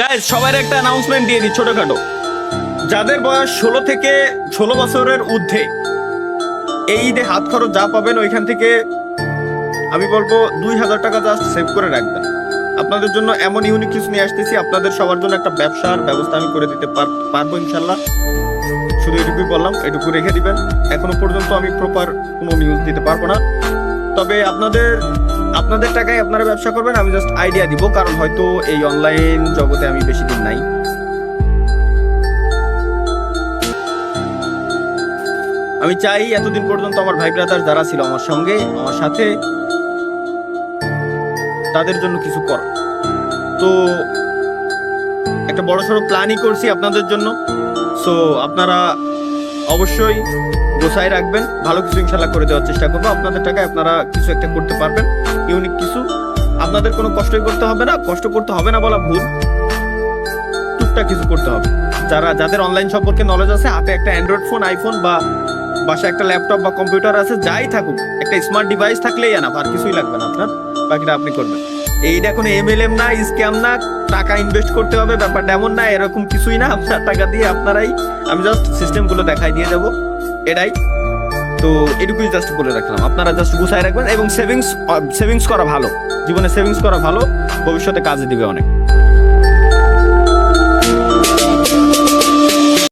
Guys, সবার একটা announcement দিয়ে দিই ছোটখাটো। যাদের বয়স 16 বছরের ঊর্ধ্বে এই ঈদে হাত খরচ যা পাবেন ওইখান থেকে আমি বলবো 2000 টাকা জাস্ট সেভ করে রাখবেন। আপনাদের জন্য এমন ইউনিক কিছু নিয়ে আসতেছি, আপনাদের সবার জন্য একটা ব্যবসার ব্যবস্থা আমি করে দিতে পারবো ইনশাল্লাহ। শুধু এটুকুই বললাম, এটুকু রেখে দিবেন। এখনো পর্যন্ত আমি প্রপার কোনো নিউজ দিতে পারবো না, তবে আপনাদের টাকায় আপনারা ব্যবসা করবেন। আমি জাস্ট আইডিয়া দিব, কারণ হয়তো এই অনলাইন জগতে আমি বেশি দিন নাই। আমি চাই এতদিন পর্যন্ত আমার ভাই ব্রাদার যারা ছিল আমার সঙ্গে আমার সাথে, তাদের জন্য কিছু কর। তো একটা বড়সড় প্ল্যানই করছি আপনাদের জন্য। সো আপনারা অবশ্যই গোছায় রাখবেন, ভালো কিছু ইনশাল্লাহ করে দেওয়ার চেষ্টা করবো। আপনাদের টাকায় আপনারা কিছু একটা করতে পারবেন, ইউনিক কিছু। আপনাদের কোনো কষ্টই করতে হবে না, কষ্ট করতে হবে না বলা ভুল, টুকটাক কিছু করতে হবে। যাদের অনলাইন সম্পর্কে নলেজ আছে, হাতে একটা অ্যান্ড্রয়েড ফোন, আইফোন বা বাসায় একটা ল্যাপটপ বা কম্পিউটার আছে, যাই থাকুক, একটা স্মার্ট ডিভাইস থাকলেই না, আর কিছুই লাগবে না আপনার, বাকিটা আপনি করবেন। এইটা কোনো এমএলএম না, স্ক্যাম না, টাকা ইনভেস্ট করতে হবে ব্যাপারটা এমন না, এরকম কিছুই না। আপনার টাকা দিয়ে আপনারাই, আমি জাস্ট সিস্টেমগুলো দেখাই দিয়ে যাব, এটাই। তো এটুকুই জাস্ট বলে রাখলাম, আপনারা জাস্ট গুছায় রাখবেন এবং সেভিংস করা ভালো, জীবনে সেভিংস করা ভালো, ভবিষ্যতে কাজে দিবে অনেক।